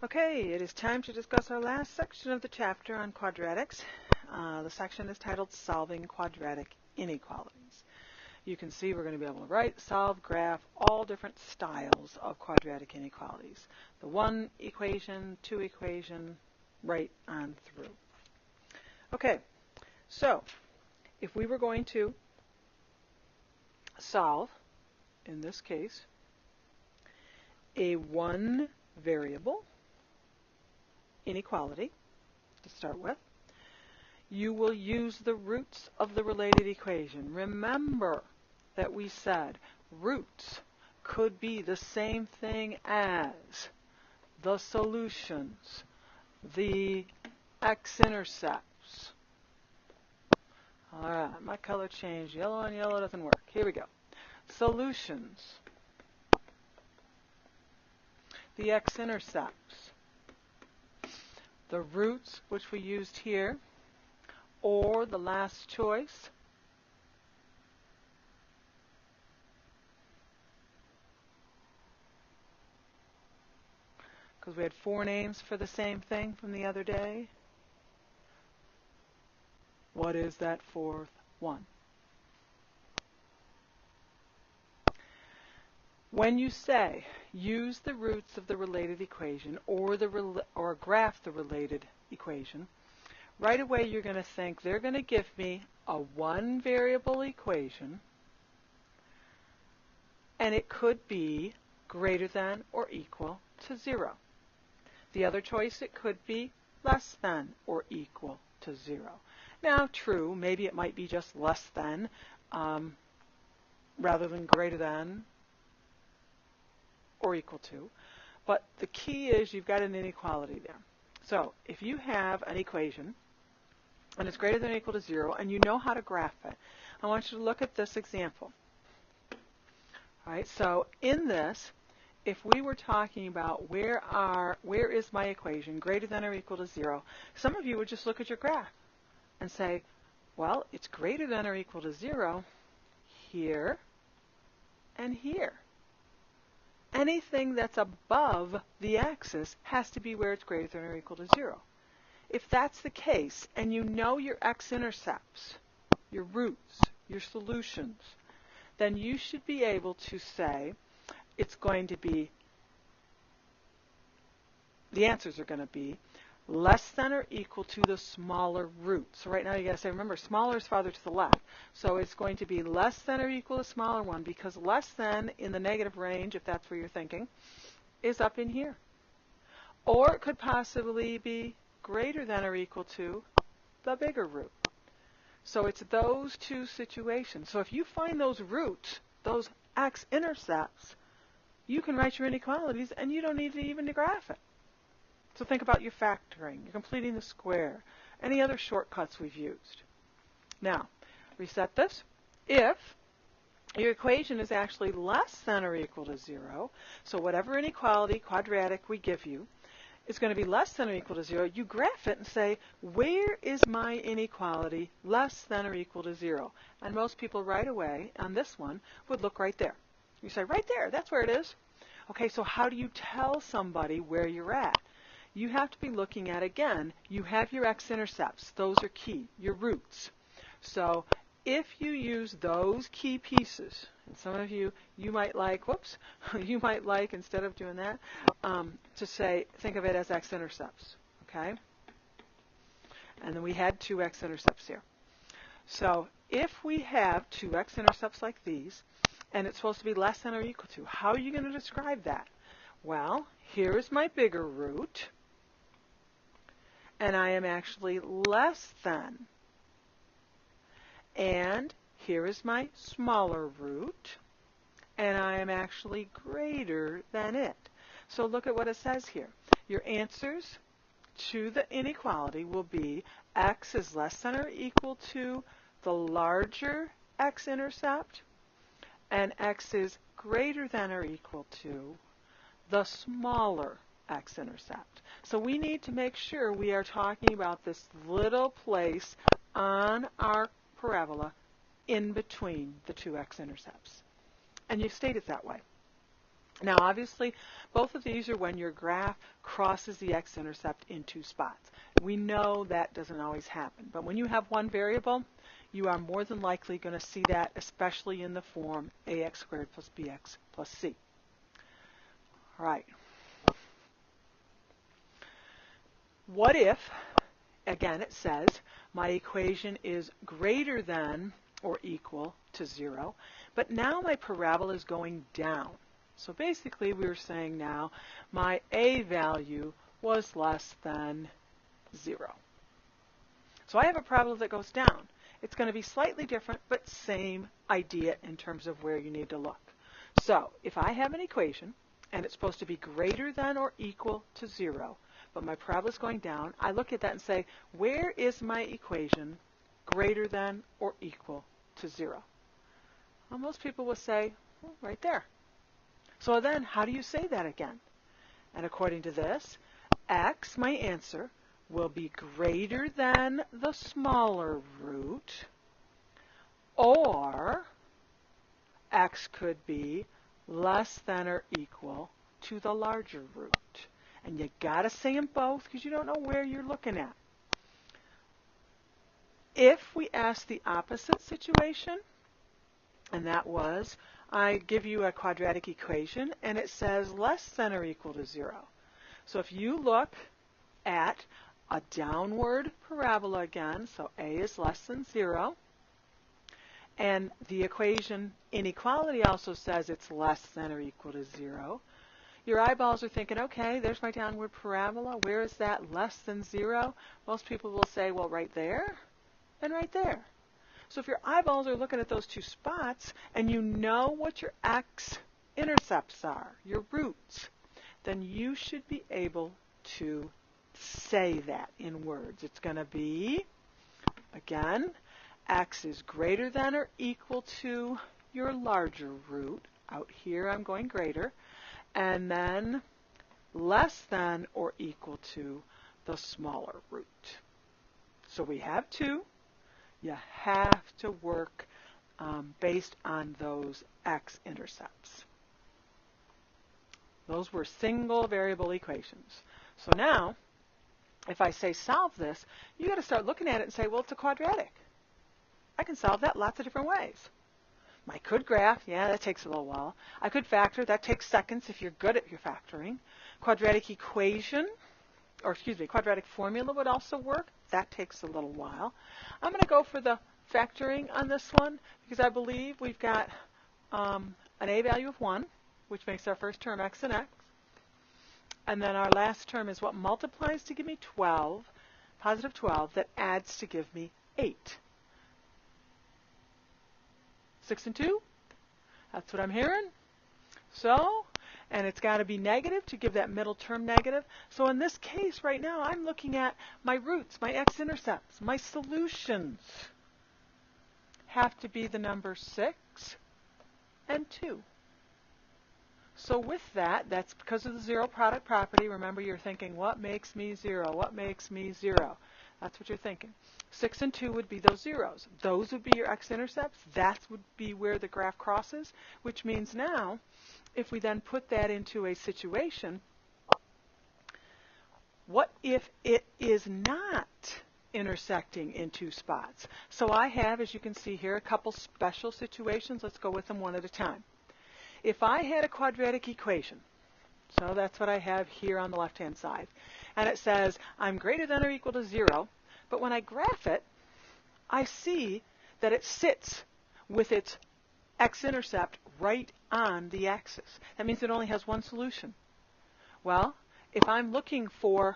Okay, it is time to discuss our last section of the chapter on quadratics. The section is titled Solving Quadratic Inequalities. You can see we're going to be able to write, solve, graph, all different styles of quadratic inequalities. The one equation, two equation, right on through. Okay, so if we were going to solve, in this case, a one variable inequality to start with, you will use the roots of the related equation. Remember that we said roots could be the same thing as the solutions, the x-intercepts. All right, my color changed. Yellow on yellow doesn't work. Here we go. Solutions, the x-intercepts, the roots, which we used here, or the last choice, because we had four names for the same thing from the other day. What is that fourth one? When you say use the roots of the related equation or graph the related equation, right away you're going to think they're going to give me a one variable equation, and it could be greater than or equal to 0. The other choice, it could be less than or equal to 0. Now, true, maybe it might be just less than rather than greater than or equal to. But the key is you've got an inequality there. So if you have an equation and it's greater than or equal to 0 and you know how to graph it, I want you to look at this example. All right, so in this, if we were talking about where is my equation greater than or equal to 0, some of you would just look at your graph and say, well, it's greater than or equal to 0 here and here. Anything that's above the axis has to be where it's greater than or equal to 0. If that's the case, and you know your x-intercepts, your roots, your solutions, then you should be able to say it's going to be, the answers are going to be less than or equal to the smaller root. So right now you got to say, remember, smaller is farther to the left. So it's going to be less than or equal to smaller one, because less than in the negative range, if that's where you're thinking, is up in here. Or it could possibly be greater than or equal to the bigger root. So it's those two situations. So if you find those roots, those x-intercepts, you can write your inequalities and you don't need to even graph it. So think about your factoring, you're completing the square, any other shortcuts we've used. Now, reset this. If your equation is actually less than or equal to 0, so whatever inequality, quadratic we give you, is going to be less than or equal to 0, you graph it and say, where is my inequality less than or equal to 0? And most people right away on this one would look right there. You say, right there, that's where it is. Okay, so how do you tell somebody where you're at? You have to be looking at, again, you have your x-intercepts. Those are key, your roots. So if you use those key pieces, and some of you might like, you might like, instead of doing that, to say, think of it as x-intercepts, okay? And then we had two x-intercepts here. So if we have two x-intercepts like these, and it's supposed to be less than or equal to, how are you going to describe that? Well, here is my bigger root, and I am actually less than. And here is my smaller root, and I am actually greater than it. So look at what it says here. Your answers to the inequality will be x is less than or equal to the larger x-intercept, and x is greater than or equal to the smaller x-intercept. So we need to make sure we are talking about this little place on our parabola in between the two x-intercepts. And you state it that way. Now, obviously, both of these are when your graph crosses the x-intercept in two spots. We know that doesn't always happen, but when you have one variable, you are more than likely going to see that, especially in the form ax squared plus bx plus c. All right. What if, again, it says my equation is greater than or equal to 0, but now my parabola is going down. So basically, we were saying now my a value was less than 0. So I have a parabola that goes down. It's going to be slightly different, but same idea in terms of where you need to look. So if I have an equation, and it's supposed to be greater than or equal to 0, but my parabola is going down, I look at that and say, where is my equation greater than or equal to 0? Well, most people will say, well, right there. So then, how do you say that again? And according to this, x, my answer, will be greater than the smaller root, or x could be less than or equal to the larger root. And you got to say them both because you don't know where you're looking at. If we ask the opposite situation, and that was, I give you a quadratic equation, and it says less than or equal to 0. So if you look at a downward parabola again, so a is less than 0, and the equation inequality also says it's less than or equal to 0, your eyeballs are thinking, okay, there's my downward parabola. Where is that less than 0? Most people will say, well, right there and right there. So if your eyeballs are looking at those two spots and you know what your x-intercepts are, your roots, then you should be able to say that in words. It's going to be, again, x is greater than or equal to your larger root. Out here I'm going greater. And then less than or equal to the smaller root. So we have two. You have to work based on those x-intercepts. Those were single variable equations. So now, if I say solve this, you got to start looking at it and say, well, it's a quadratic. I can solve that lots of different ways. I could graph, yeah, that takes a little while. I could factor, that takes seconds if you're good at your factoring. Quadratic equation, or excuse me, quadratic formula would also work. That takes a little while. I'm going to go for the factoring on this one because I believe we've got an a value of 1, which makes our first term x and x. And then our last term is what multiplies to give me 12, positive 12, that adds to give me 8. 6 and 2, that's what I'm hearing. So, and it's got to be negative to give that middle term negative. So in this case right now, I'm looking at my roots, my x-intercepts, my solutions have to be the number 6 and 2. So with that, that's because of the zero product property. Remember, you're thinking, what makes me 0? What makes me 0? That's what you're thinking. 6 and 2 would be those zeros. Those would be your x-intercepts. That would be where the graph crosses, which means now, if we then put that into a situation, what if it is not intersecting in two spots? So I have, as you can see here, a couple special situations. Let's go with them one at a time. If I had a quadratic equation, so that's what I have here on the left-hand side, and it says I'm greater than or equal to 0, but when I graph it, I see that it sits with its x-intercept right on the axis. That means it only has one solution. Well, if I'm looking for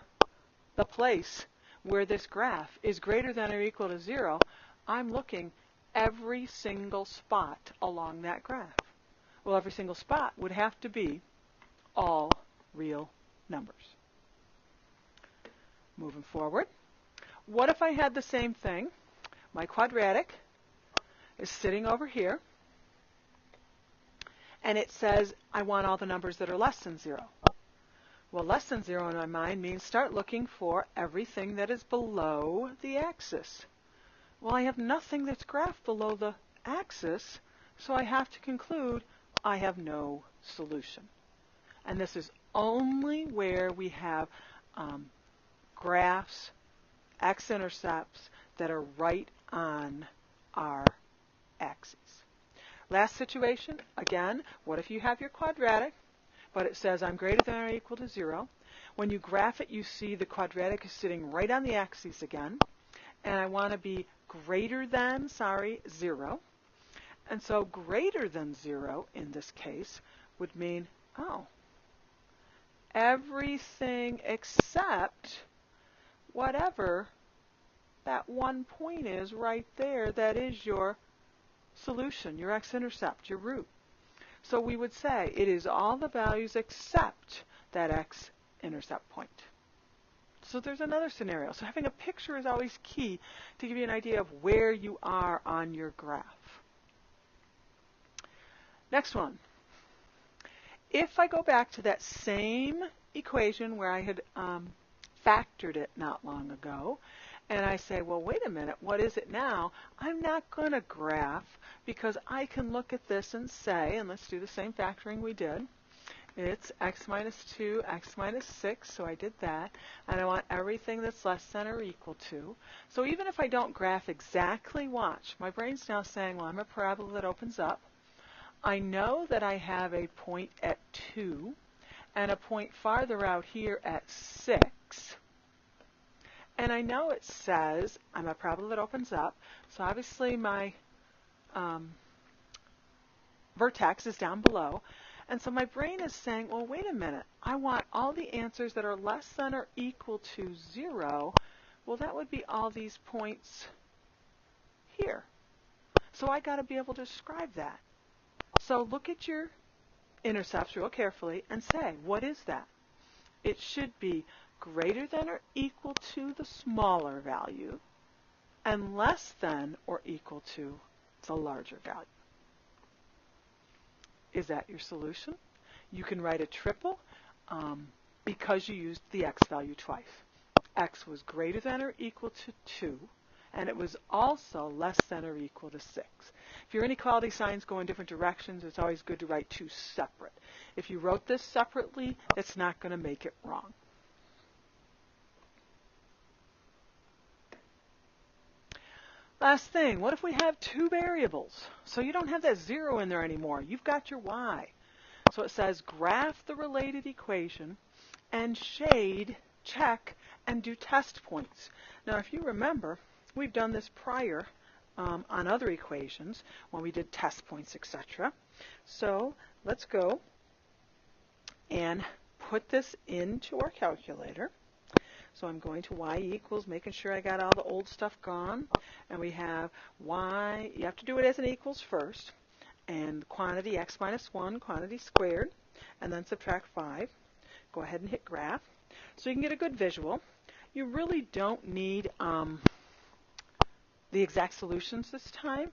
the place where this graph is greater than or equal to 0, I'm looking every single spot along that graph. Well, every single spot would have to be all real numbers. Moving forward, what if I had the same thing? My quadratic is sitting over here, and it says I want all the numbers that are less than 0. Well, less than 0 in my mind means start looking for everything that is below the axis. Well, I have nothing that's graphed below the axis, so I have to conclude I have no solution. And this is only where we have graphs, x-intercepts that are right on our axes. Last situation, again, what if you have your quadratic, but it says I'm greater than or equal to 0. When you graph it, you see the quadratic is sitting right on the axis again. And I want to be greater than, 0. And so greater than 0 in this case would mean, oh, everything except whatever that one point is right there, that is your solution, your x-intercept, your root. So we would say it is all the values except that x-intercept point. So there's another scenario. So having a picture is always key to give you an idea of where you are on your graph. Next one. If I go back to that same equation where I had factored it not long ago, and I say, well, wait a minute, what is it now? I'm not going to graph because I can look at this and say, and let's do the same factoring we did. It's x minus 2, x minus 6, so I did that. And I want everything that's less than or equal to. So even if I don't graph exactly, watch, my brain's now saying, well, I'm a parabola that opens up. I know that I have a point at 2 and a point farther out here at 6. And I know it says I'm a parabola that opens up. So obviously my vertex is down below. And so my brain is saying, well, wait a minute. I want all the answers that are less than or equal to 0. Well, that would be all these points here. So I got to be able to describe that. So look at your intercepts real carefully and say, what is that? It should be greater than or equal to the smaller value and less than or equal to the larger value. Is that your solution? You can write a triple because you used the x value twice. X was greater than or equal to 2, and it was also less than or equal to 6. If your inequality signs go in different directions, it's always good to write two separate. If you wrote this separately, it's not going to make it wrong. Last thing, what if we have two variables? So you don't have that 0 in there anymore. You've got your y. So it says graph the related equation and shade, check, and do test points. Now if you remember, we've done this prior on other equations when we did test points, etc. So let's go and put this into our calculator. So I'm going to y equals, making sure I got all the old stuff gone. And we have y, you have to do it as an equals first. And quantity x minus 1, quantity squared. And then subtract 5. Go ahead and hit graph. So you can get a good visual. You really don't need the exact solutions this time.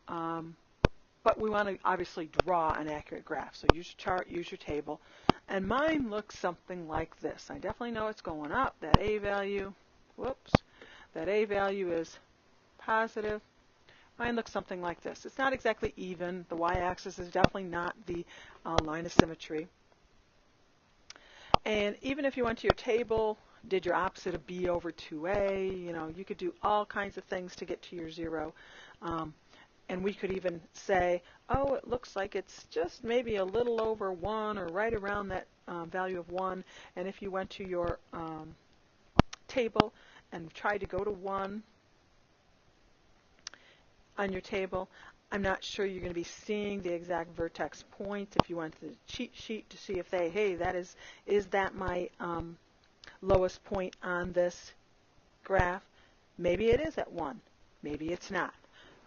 But we want to obviously draw an accurate graph. So use your chart, use your table. And mine looks something like this. I definitely know it's going up. That a value, whoops, that a value is positive. Mine looks something like this. It's not exactly even. The y-axis is definitely not the line of symmetry. And even if you went to your table, did your opposite of b over 2a, you know, you could do all kinds of things to get to your 0. And we could even say, oh, it looks like it's just maybe a little over 1 or right around that value of 1. And if you went to your table and tried to go to 1 on your table, I'm not sure you're going to be seeing the exact vertex point. If you went to the cheat sheet to see if they, hey, that is that my lowest point on this graph? Maybe it is at 1. Maybe it's not.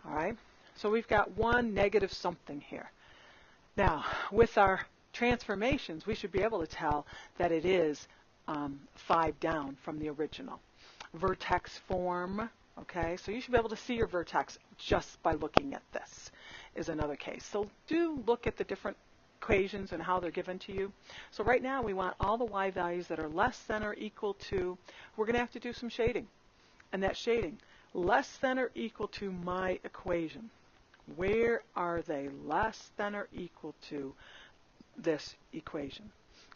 All right. So we've got 1 negative something here. Now, with our transformations, we should be able to tell that it is 5 down from the original. Vertex form, okay? So you should be able to see your vertex just by looking at this is another case. So do look at the different equations and how they're given to you. So right now we want all the y values that are less than or equal to, we're going to have to do some shading. And that shading, less than or equal to my equation. Where are they less than or equal to this equation?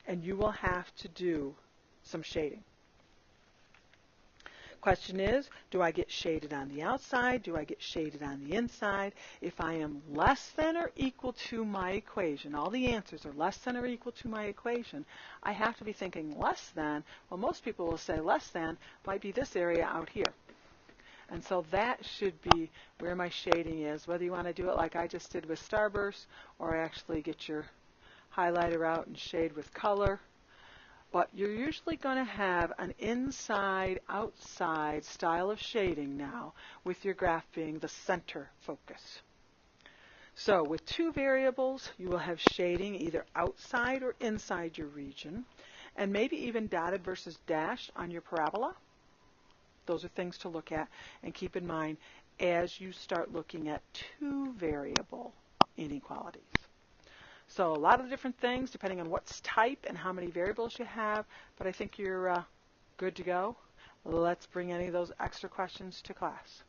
and you will have to do some shading. Question is, do I get shaded on the outside? Do I get shaded on the inside? If I am less than or equal to my equation, all the answers are less than or equal to my equation, I have to be thinking less than. Well, most people will say less than might be this area out here. And so that should be where my shading is, whether you want to do it like I just did with Starburst or actually get your highlighter out and shade with color. But you're usually going to have an inside-outside style of shading now, with your graph being the center focus. So with two variables, you will have shading either outside or inside your region, and maybe even dotted versus dashed on your parabola. Those are things to look at and keep in mind as you start looking at two variable inequalities. So a lot of different things depending on what type and how many variables you have, but I think you're good to go. Let's bring any of those extra questions to class.